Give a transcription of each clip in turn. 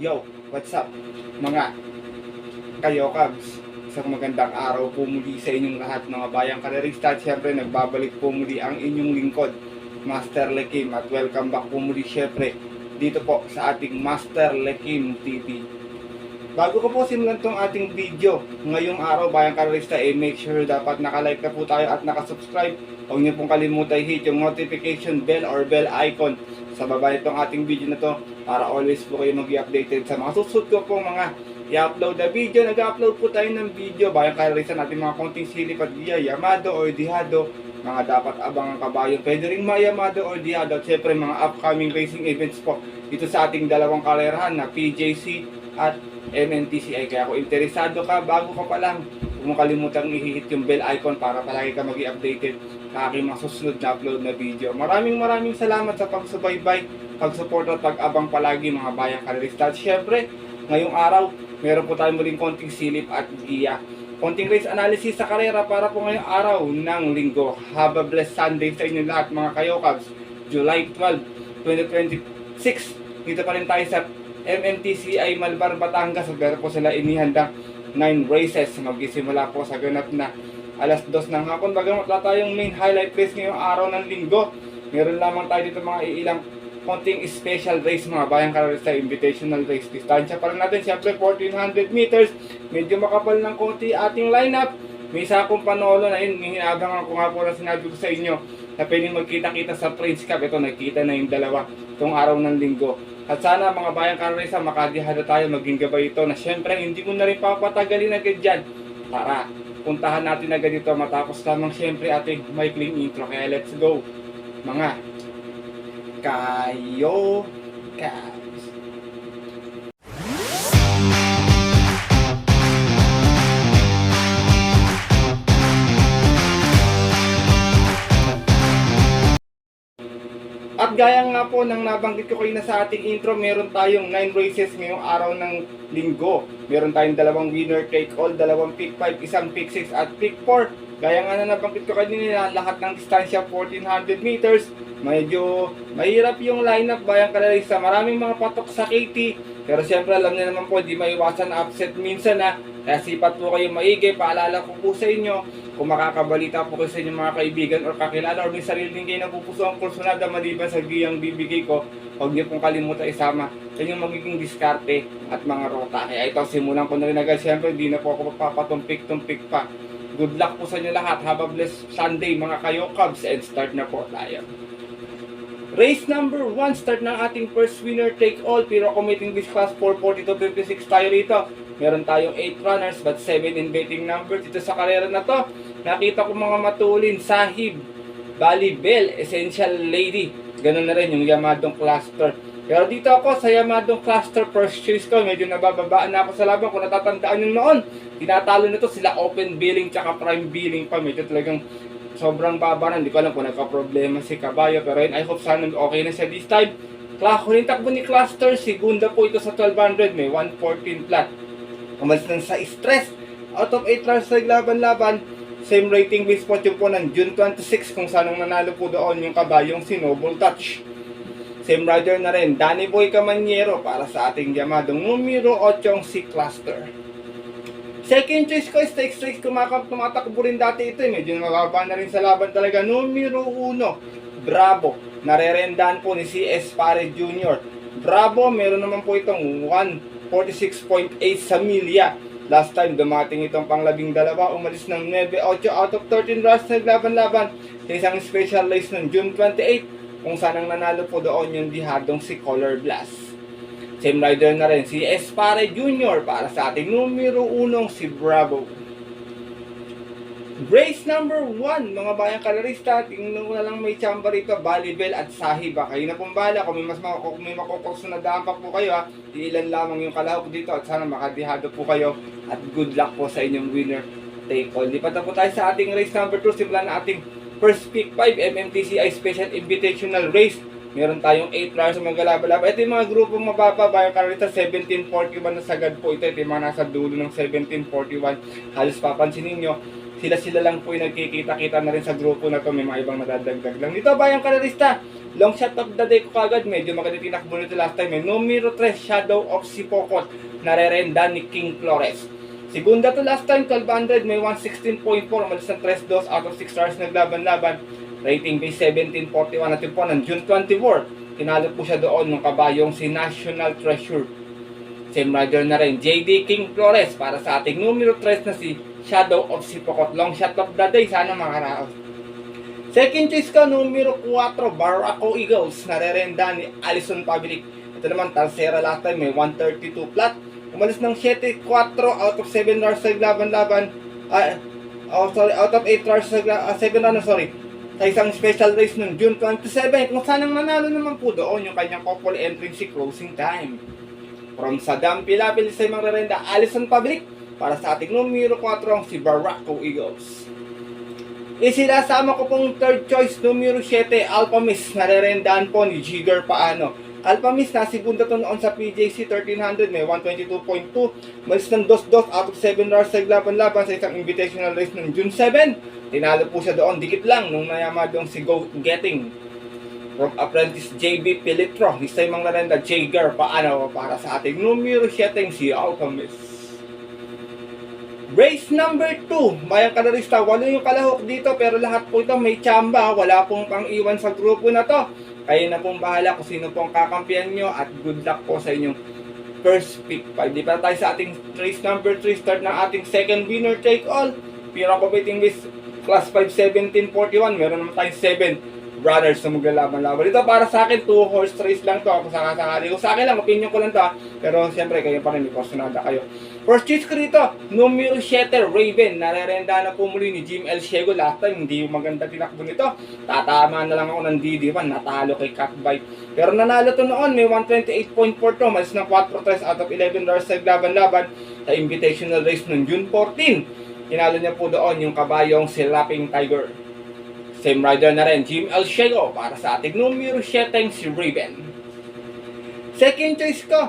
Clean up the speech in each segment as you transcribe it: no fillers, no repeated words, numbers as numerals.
Yo, what's up mga kayokabs? Isang magandang araw po muli sa inyong lahat mga bayang karerista. At syempre nagbabalik po muli ang inyong lingkod, Master Lekim. At welcome back po muli syempre dito po sa ating Master Lekim TV. Bago ko po simulan tong ating video ngayong araw bayang karerista, make sure dapat nakalike na po tayo at nakasubscribe. Huwag niyo pong kalimutan hit yung notification bell or bell icon sa baba nitong ating video na to para always po kayo mag-i-updated sa mga susunod ko pong mga i-upload na video. Nag-upload po tayo ng video bayang karerista natin mga konting silip at Yamado or Dihado, mga dapat abangang kabayo. Pwede rin mga Yamado or Dihado at syempre mga upcoming racing events po dito sa ating dalawang karerahan na PJC at MNTCI. Kaya kung interesado ka, bago ka pa lang, huwag mo kalimutang i-hit yung bell icon para palagi ka mag-i-updated sa aking mga susunod na upload na video. Maraming salamat sa pagsubaybay, pag-support at pag-abang palagi mga bayang karerista. At syempre, ngayong araw, meron po tayong muling konting silip at giya. Konting race analysis sa karera para po ngayong araw ng linggo. Have a blessed Sunday sa inyo lahat mga kayokabs. July 12, 2026. Dito pa rin tayo sa MNTCI Malbar, Batangas. Meron po sila inihandang 9 races. Magsisimula po sa ganap na alas 2 ng hapon. Bagamat wala tayong main highlight race ngayong araw ng linggo, meron lamang tayo dito mga ilang konting special race mga bayang karerista, invitational race. Distansya pa rin natin, siyempre 1400 meters. Medyo makapal ng konti ating lineup. May isa akong panolo na yun, hinabangan ko nga po na sinabi ko sa inyo na pwedeng magkita-kita sa Prince Cup. Ito, nagkita na yung dalawa itong araw ng linggo. At sana mga bayang karerista, makadihado tayo, maging gabay ito na syempre hindi ko na rin papatagalin agad dyan. Tara, puntahan natin agad ito matapos lamang syempre ating maikling intro. Kaya let's go mga kayo ka. At gaya nga po ng nabanggit ko kayo na sa ating intro, meron tayong 9 races ngayong araw ng linggo. Meron tayong dalawang winner take all, dalawang pick 5, isang pick 6 at pick 4. Gaya nga na nabanggit ko kanina, lahat ng distansya 1400 meters. Medyo mahirap yung lineup bayang kalarista. Maraming mga patok sa KT. Pero siyempre alam niyo naman po, di maiwasan upset minsan na. Kaya sipat po kayo maigi. Paalala ko po sa inyo, kung makakabalita po kayo sa inyong mga kaibigan or kakilala or may sariling kayo na pupuso ang kursunada maliban sa giyang bibigay ko, huwag niyo pong kalimutan isama. Yan yung magiging diskarte at mga rota. Kaya ito, simulan ko na rin agad. Siyempre, di na po ako papatumpik-tumpik pa. Good luck po sa inyo lahat. Have a blessed Sunday mga kayo Cubs, and start na po tayo. Race number 1, start ng ating first winner take all. Pero committing this class 442.56 tayo rito. Meron tayong 8 runners but 7 in betting numbers dito sa karera na to. Nakita ko mga matulin, Sahib, Bali Bell, Essential Lady. Ganun na rin yung Yamadong Cluster. Pero dito ako sa Yamadong Cluster, first choice ko. Medyo nabababaan na ako sa laban. Kung natatandaan nyo noon, tinatalo nito sila Open Billing tsaka Prime Billing pa. Medyo talagang sobrang baba na. Hindi ko alam kung nagka-problema si Caballo. Pero yun, I hope sana okay na siya this time. Huling takbo ni Cluster, segunda po ito sa 1200. May 114 flat. Umalis ng sa stress. Out of 8 runs sa laban-laban. Same rating base spot yung po ng June 26 kung saan nanalo po doon yung kabayong si Noble Touch. Same rider na rin, Danny Boy Camaniero para sa ating Yamadong numero 8 si Cluster. Second choice ko, stakes race, tumatakbo rin dati ito. Medyo mababa na rin sa laban talaga. Numero 1, Bravo. Narerendaan po ni CS Pare Jr. Bravo, meron naman po itong 146.8 sa milya. Last time, dumating itong pang-12, umalis ng 9-8 out of 13 runs sa laban-laban sa isang special race ng June 28 kung saan ang nanalo po doon yung dihadong si Color Blast. Same rider na rin si Espare Jr. para sa ating numero 1 si Bravo. Race number 1, mga bayang kalarista, tingnan ko na lang may chamba rito, Balibel at Sahib. Kayo na pong bala, kung may makukursunadaan pa po kayo, ilan lamang yung kalahok dito at sana makadihado po kayo at good luck po sa inyong winner take all. Lipat na po tayo sa ating race number 2, simulan na ating first pick 5 MMTCI Special Invitational Race. Meron tayong 8 runners sa mga galaba-laba. Ito yung mga grupong mababa, bayang kalarista, 1741 na sagad po ito. Ito yung mga nasa dulo ng 1741. Halos papansinin nyo, si Sila lang po yung nagkikita-kita na rin sa grupo na to. May mga ibang nadadagdag lang. Dito bayang kalarista, long shot of the day ko kagad. Medyo maganda tinakbo nito last time. Numero 3, Shadow of Sipokot. Narerenda ni King Flores. Segunda to last time, 1200. May 116.4. Umalis ng 3-2 out of 6 stars naglaban-laban. Rating base 1741. At yun po ng June 24. Tinalo po siya doon ng kabayong si National Treasure. Same rider na rin, JD King Flores para sa ating numero 3 na si Shadow of Sipokot. Long shot of the day, sana makaraos. Second choice ko, numero 4, Barraco Eagles. Narerenda ni Alison Pabilik. Ito naman, Talsera last time, may 132 flat. Umalis ng 7-4 out of 7 runs sa laban-laban. Out of 8 runs sa 7 runs, sorry. Sa isang special race noong June 27. Kung sanang manalo naman po doon yung kanyang couple entry si closing time. From Saddam Pilapil sa mga rerenda, Alison Pabilik para sa ating numero 4 si Barraco Eagles. Isilasama ko pong third choice, numero 7, Alpha Miss. Narerendaan po ni Jigger Paano. Alpha Miss na segunda to noon sa PJC 1300, may 122.2. Malis ng 2-2 out of 7 runs sa laban-laban sa isang invitational race noong June 7. Tinalo po siya doon, dikit lang nung nayama doon si Go Getting. From apprentice JB Pilitro, this time ang narenda Jagger Paano para sa ating numero 7 si Alchemist. Race number 2, bayang kalarista, 8 yung kalahok dito pero lahat po ito may tsamba, wala pong pang-iwan sa grupo na to. Kayo na pong bahala kung sino pong kakampihan nyo at good luck po sa inyong first pick 5. Di pa tayo sa ating race number 3, start ng ating second winner take all. Pira ko betting with class 5 1741, meron naman tayong 7 brothers na maglalaban-laban. Ito para sa akin, 2 horse race lang to. Kung sakasakali. Kung sa akin lang, opinion ko lang to. Pero siyempre, kayo pa rin, may personada kayo. First choice ko rito, numero 7, Raven. Narerenda na po muli ni Jim El Ciego. Last time, hindi yung maganda tinakbo nito. Tatama na lang ako ng DD1. Natalo kay Catbite. Pero nanalo to noon, may 128.4 to. Malis ng 4-3 out of 11 dollars sa laban-laban sa invitational race noong June 14. Tinalo niya po doon yung kabayong si Lapping Tiger. Same rider na rin, Jim El Ciego para sa ating numero 7 si Raven. Second choice ko,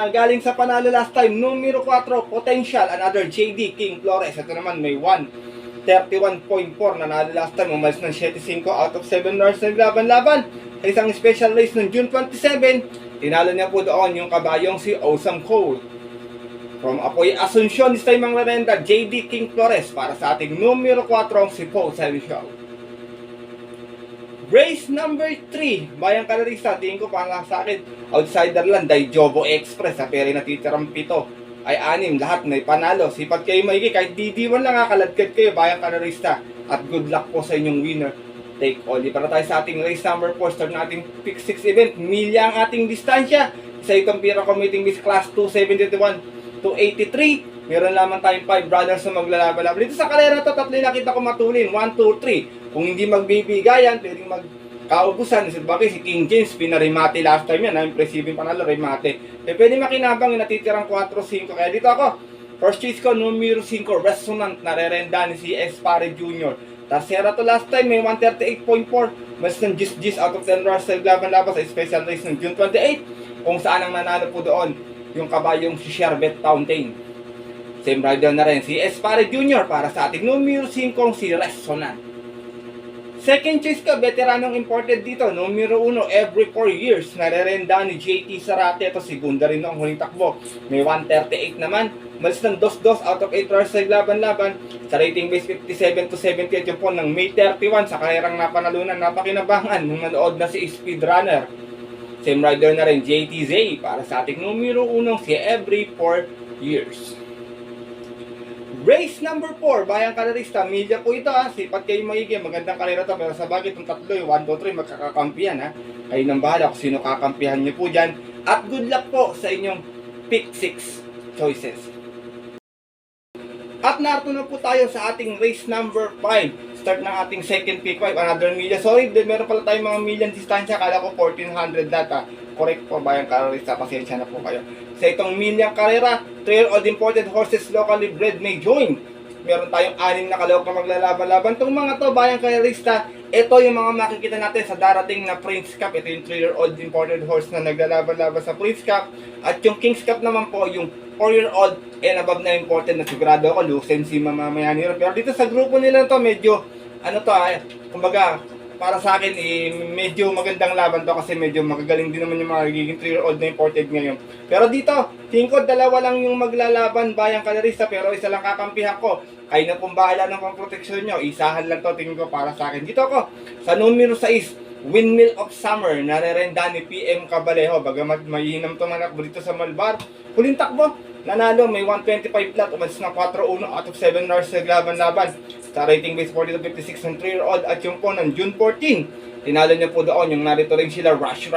galing sa panalo last time, numero 4, Potential, another JD King Flores. Ito naman may 131.4 nanalo last time, umalis ng 7-5 out of 7 runs na laban-laban. Sa isang special race noong June 27, tinalo niya po doon yung kabayong si Awesome Cole. From Apoy Asuncion, this time ang rerenda, JD King Flores para sa ating numero 4 si Paul Celestial. Race number 3, bayang kalarista, tingin ko para sa akin, outsider lang, Daijobo Express, sa peri natitirang 7 ay 6, lahat may panalo. Sipat kayo maigi, kahit DD1 lang kaladkad kayo, bayang kalarista, at good luck po sa inyong winner take all. Di para tayo sa ating race number 4, start na ating pick 6 event, milya ang ating distansya, sa itong pira committing with class 271 to 83, meron lamang tayong 5 brothers na maglalaban-laban. Dito sa kalera to, tatlo na kita ko matulin, 1, 2, 3. Kung hindi magbibigayan, pwedeng magkaubusan. Bakit si King James, pinarimate last time yan, impressive yung panalo, remate. Pwede makinabang yung natitirang 4, 5. Kaya dito ako, first choice ko, numero 5, Resonant, narerenda ni si Espare Jr. Tasera to last time, may 138.4. Mas ng gis out of 10 runs sa laban-laban sa special race ng June 28. Kung saan ang nanalo po doon, yung kabayong si Sherbet Fountain. Same rider na rin si Espare Jr. para sa ating numero 5 si Resonant. Second choice ka, veteranong imported dito, numero 1, every 4 years, narerenda ni JT Sarate. Ito, segunda rin ang huling takbo. May 138 naman. Malis ng 2-2 out of 8 runs sa laban-laban. Sa rating base 57 to 78 yung po ng May 31 sa karerang napanalunan, napakinabangan nung nanood na si Speedrunner. Same rider na rin, JTZ para sa ating numero 1 si every 4 years. Race number 4, bayang kalarista, media po ito ha, sipat kayo maigi, magandang karera to, pero sa bagay itong tatlo, 1, 2, 3, magkakakampihan ha. Kayo nang bahala kung sino kakampihan nyo po dyan. At good luck po sa inyong pick 6 choices. At narito na po tayo sa ating race number 5. Start ng ating second pick 5, another million. Sorry, meron pala tayong mga million distansya, kala ko 1400 data. Correct po bayang kalarista, pasensya na po kayo. Sa itong million karera, 3-year-old imported horses locally bred may join. Meron tayong 6 na kalawak na maglalaban-laban. Itong mga to, bayang karerista, ito yung mga makikita natin sa darating na Prince Cup. Ito yung 3-year-old imported horse na naglalaban-laban sa Prince Cup. At yung King's Cup naman po, yung 4-year-old and above na imported na sigurado ako, Lucent si mamamayan nila. Pero dito sa grupo nila to, medyo, kumbaga, para sa akin, medyo magandang laban to kasi medyo magagaling din naman yung mga magiging 3-year-old na imported ngayon. Pero dito, tingin ko dalawa lang yung maglalaban bayang kalarista, pero isa lang kakampihan ko. Kayo na pong bahala ng pang-proteksyon nyo. Isahan lang to, tingin ko para sa akin. Dito ako, sa numero 6, Windmill of Summer, narerenda ni PM Cabalejo. Bagamat mahinam to manakbo dito sa Malbar. Huling takbo, nanalo, may 125 flat, umalis ng 4-1 out of 7 hours sa laban-laban. Sa rating base 40-56 ng 3-year-old at yung po ng June 14, tinalo niya po doon yung narito rin sila Rush.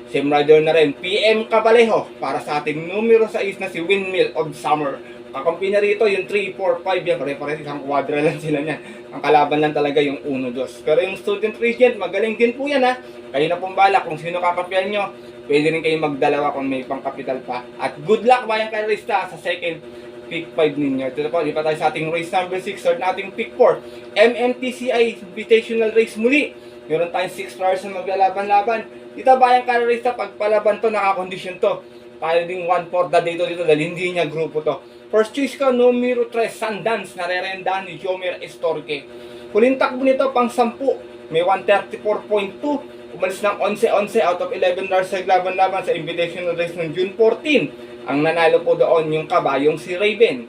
Same rider na rin, PM Cabalejo para sa ating numero 6 na si Windmill of Summer. Kakampi na rito yung 3, 4, 5 yan, pare-pare isang quadra lang sila niyan. Ang kalaban lang talaga yung 1-2. Pero yung Student Regent, magaling din po yan ha. Kayo na pong bala kung sino kakampihan nyo. Pwede rin kayong magdalawa kung may pang kapital pa. At good luck bayang karista sa second pick 5 ninyo. Ito po, di pa tayo sa ating race number 6. Start nating pick 4. MMTCI Invitational Race muli. Meron tayong 6 stars na maglalaban-laban. Dito bayang karista, pagpalaban to, nakakondisyon to. Tayo ding 1-4 dito dahil hindi niya grupo to. First choice ko, numero 3, Sundance, narerenda ni Jomer Estorque. Huling takbo nito, pang 10. May 134.2. Umalis ng 11-11 out of 11 stars sa laban-laban sa Invitational Race ng June 14. Ang nanalo po doon yung kabayong si Raven.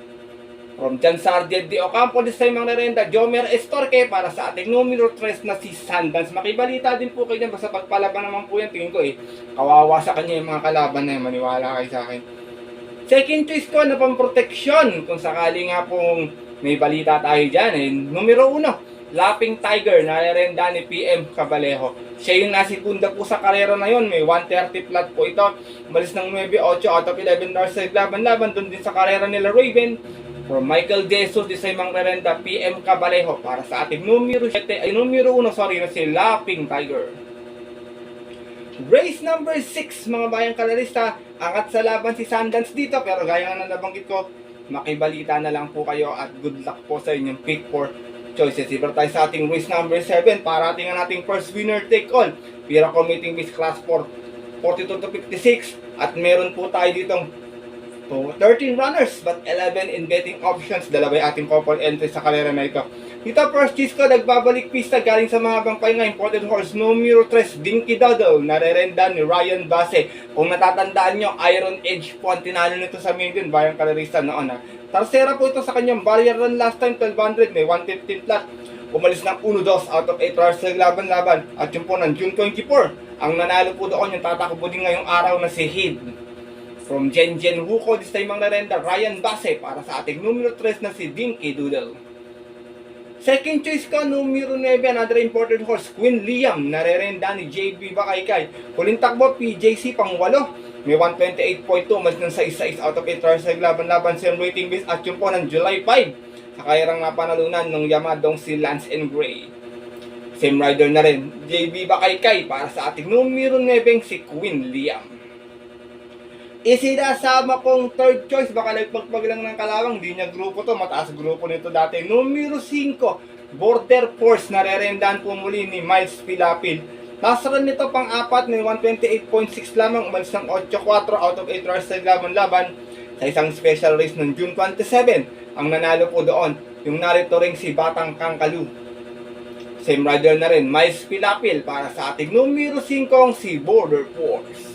From John Sargent de Ocampo, this time ang narenda, Jomer Estorque para sa ating numero 3 na si Sundance. Makibalita din po kayo dyan, basta pagpalaban naman po yan, tingin ko kawawa sa kanya yung mga kalaban na yan, maniwala kayo sa akin. Second choice ko na pang-proteksyon, kung sakali nga pong may balita tayo dyan, numero 1, Lapping Tiger, narerenda ni PM Cabalejo. Siya yung nasikunda po sa karera na yon, may 130 flat po ito. Umalis ng 9-8 out of 11 stars sa laban-laban, doon din sa karera nila Raven. From Michael Jesus, isa yung narerenda PM Cabalejo para sa ating numero 1, na si Lapping Tiger. Race number 6, mga bayang kalarista, angat sa laban si Sundance dito, pero gaya nga na nabanggit ko, makibalita na lang po kayo at good luck po sa inyong pick 4 choices. Iba tayo sa ating race number 7, parating ang ating first winner take all. Pira committing base class 4, 42-56, at meron po tayo ditong 13 runners but 11 in betting options. Dalawa yung ating couple entry sa karera na ito. Dito first choice ko, nagbabalik pista galing sa mga bangkay nga imported horse, numero 3, Dinky Dodo, narerenda ni Ryan Base. Kung natatandaan nyo, Iron Edge po ang tinalo nito sa maiden, bayang kalarista noon ha. Tarsera po ito sa kanyang barrier run last time, 1200, may 115 flat. Umalis ng 1-2 out of 8 hours sa laban-laban. At yung po ng June 24, ang nanalo po doon yung tatakbo din ngayong araw na si Hid. From Jen Huko, this time ang narenda, Ryan Base para sa ating numero 3 na si Dinky Doodle. Second choice ko, numero 9, another imported horse, Queen Liam, narerenda ni JB Bakaykay. Huling takbo, PJC pang 8, may 128.2, mas ng 6-6 out of 8 hours sa laban-laban, same rating base at yung po ng July 5. Sa kairang napanalunan ng Yamadong si Lance and Gray. Same rider na rin, JB Bakaykay para sa ating numero 9, si Queen Liam. Isinasama kong third choice, baka nagpagpag lang ng kalawang, di niya grupo to, mataas grupo nito dati. Numero 5, Border Force, narerendaan po muli ni Miles Pilapil. Last run nito pang 4, may 128.6 lamang, umalis ng 8-4 out of 8 hours sa laban-laban sa isang special race ng June 27. Ang nanalo po doon, yung narito rin si Batang Kangkalu. Same rider na rin, Miles Pilapil para sa ating numero 5, si Border Force.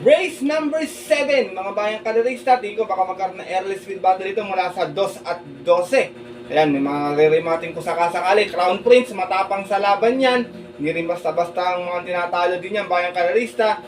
Race number 7, mga bayang kalarista, tingin ko baka magkaroon ng early speed battle ito mula sa 2 at 12. Ayan, may mga re-remating ko sakasakali. Crown Prince, matapang sa laban yan. Hindi rin basta-basta ang mga tinatalo din yan, bayang kalarista.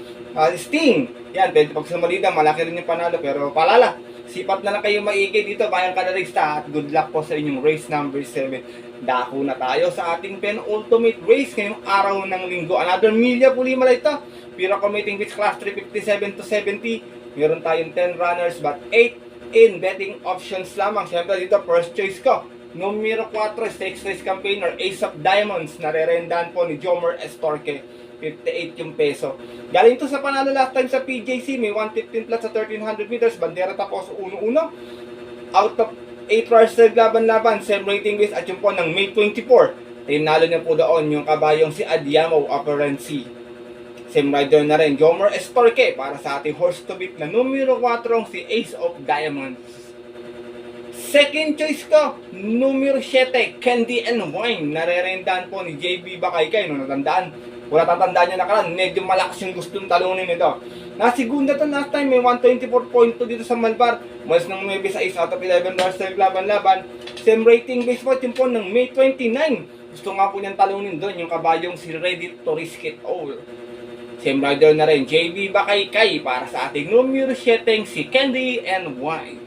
Sting, yan, pwede pag sumalida, malaki rin yung panalo. Pero palala, sipat na lang kayo maigi dito, bayang kalarista. At good luck po sa inyong race number 7. Dako na tayo sa ating penultimate race ngayong araw ng linggo. Another Milya Pulimala ito. Pira committing base class 357 to 70. Meron tayong 10 runners but 8 in betting options lamang. Siyempre dito first choice ko, numero 4, stakes race campaigner, Ace of Diamonds, narerendaan po ni Jomer Estorque, 58 yung peso. Galing to sa panalo last time sa PJC, may 115 plus sa 1300 meters, bandera tapos 1-1. out of 8 runs sa laban-laban, same rating base at yun po ng May 24. Tinalo niya po doon yung kabayong si Adiamo Apparency. Same rider na rin, Jomer Estorque para sa ating horse to beat na numero 4 si Ace of Diamonds. Second choice ko, numero 7, Candy and Wine. Narerendahan po ni JB Bakaykay. No, natandaan. Kung natatandaan niya nakaraan, medyo malakas yung gustong talunin nito. Nasigunda to last time, may 124.2 dito sa Malbar. Mas ng maybe sa 6 out of 11 runs sa laban-laban. Same rating base po, yun po ng May 29. Gusto nga po niyang talunin doon yung kabayong si Ready to Risk It All. Same rider na rin, JB Bakaykay para sa ating numero 7, si Candy and Wine.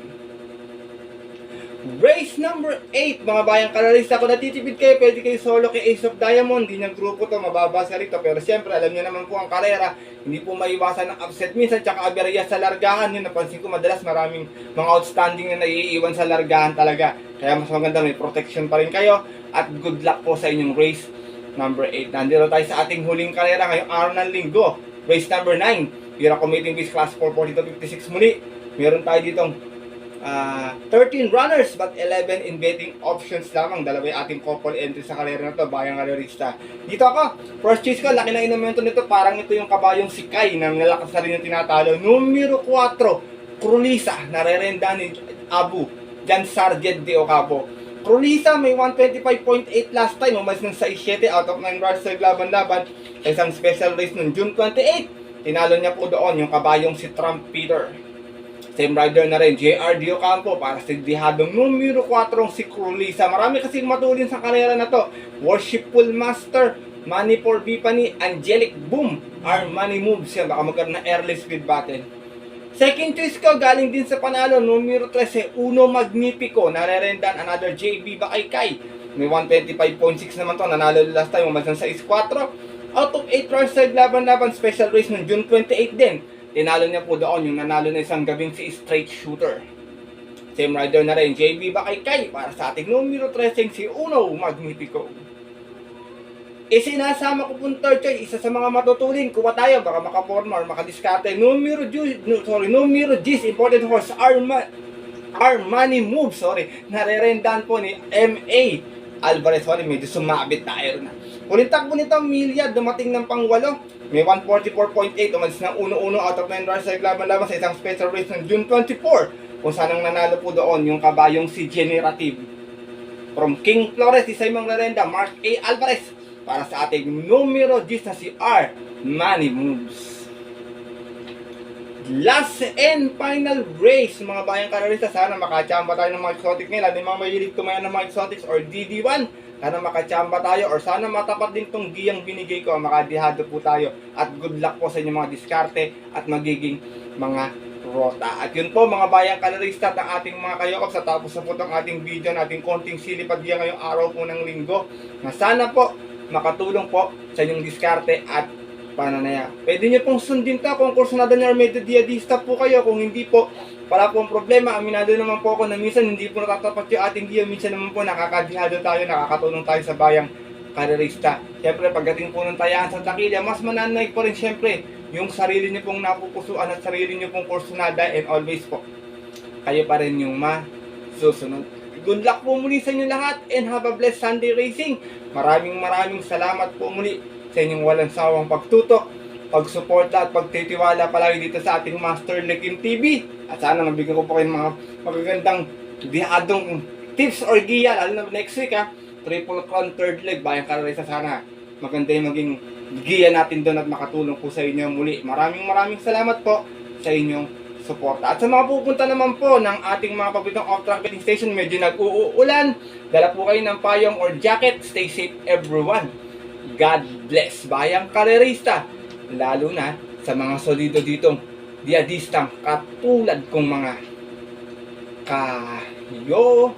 Race number 8, mga bayang kalarista. Kung natitipid kayo, pwede kayo solo kay Ace of Diamond. Hindi niyang grupo to, mababasa rito. Pero siyempre, alam niyo naman po ang karera. Hindi po maiwasan ng upset minsan, tsaka aberya sa largahan. Yun, napansin ko madalas maraming mga outstanding na naiiwan sa largahan talaga. Kaya mas maganda may protection pa rin kayo. At good luck po sa inyong race number 8. Nandito tayo sa ating huling karera ngayong araw ng linggo. Race number 9. Pira Commuting Base Class 440-56 muli. Meron tayo ditong 13 runners but 11 in betting options lamang. Dalawa yung ating couple entry sa karera na to, bayang kalerista. Dito ako, first choice ko, laki na inumento nito. Parang ito yung kabayong si Kai na nalakas na rin yung tinatalo. Numero 4, Crulisa. Narerenda ni Abu Jan Sargent de Ocampo. Crulisa may 125.8 last time, umalis ng 6-7 out of 9 runs sa laban-laban sa isang special race noong June 28. Tinalo niya po doon yung kabayong si Trump Peter. Same rider na rin, JR de Ocampo para sa dihadong numero 4 si Crulisa. Marami kasing matulin sa karera na to. Worshipful Master, Money for Bipani, Angelic Boom, Our Money Moves. Yan, baka magkaroon na early speed battle. Second choice ko, galing din sa panalo, numero 13, Uno Magnifico. Narerendan another JB Bakaykay. May 125.6 naman to, nanalo last time, umasan sa 6-4. Out of 8 runs sa laban-laban, special race noong June 28 din. Tinalo niya po doon yung nanalo na isang gabing si Straight Shooter. Same rider na rin, JB Bakaykay para sa ating numero 13, si Uno Magnifico. Isinasama ko pong third choice, isa sa mga matutulin. Kuha tayo, baka makaporma or makadiskarte. Numero 10, important horse, Armani Move, narerendahan po ni M.A. Alvarez. Medyo sumabit tayo na. Ulit takbo nito, Milia, dumating ng pang-8. May 144.8, umalis ng 1-1 out of 9 runs sa laban-laban sa isang special race ng June 24. Kung saan ang nanalo po doon, yung kabayong si Generative. From King Flores, isa yung rerenda, Mark A. Alvarez. Para sa ating numero 10 na si R. Money Moves. Last and final race, mga bayang kararista. Sana makachamba tayo ng mga exotic nila. Hindi mga mahilig tumayan ng mga exotics or DD1. Sana makachamba tayo or sana matapat din tong giyang binigay ko. Makadihado po tayo. At good luck po sa inyong mga diskarte at magiging mga rota. At yun po mga bayang kararista ng ating mga kayokop. Sa tapos na po itong ating video nating konting silipad diyan ngayong araw po ng linggo. Na sana po makatulong po sa inyong diskarte at pananaya. Pwede nyo pong sundin to kung kursunada nyo or medyo diadista po kayo. Kung hindi po, wala pong problema. Aminado naman po ako na minsan hindi po natatapat yung ating diya. Minsan naman po nakakadihado tayo, nakakatulong tayo sa bayang karerista. Siyempre, pagdating po ng tayaan sa takilya, mas mananaig po rin siyempre yung sarili nyo pong napupusuan at sarili nyo pong kursunada, and always po, kayo pa rin yung masusunod. Good luck po muli sa inyo lahat and have a blessed Sunday racing. Maraming salamat po muli sa inyong walang sawang pagtutok, pagsuporta at pagtitiwala palagi dito sa ating Master Lekin TV. At sana mabigyan ko po kayo mga magagandang dihadong tips or giya, lalo na next week Triple Crown third leg, bayang kararisa. Sana maganda yung maging giya natin doon at makatulong po sa inyo muli. Maraming salamat po sa inyong suporta. At sa mga pupunta naman po ng ating mga paboritong off-track betting station, medyo nag-uulan, dala po kayo ng payong or jacket. Stay safe everyone. God bless bayang karerista, lalo na sa mga solido ditong diadistang katulad kong mga kayo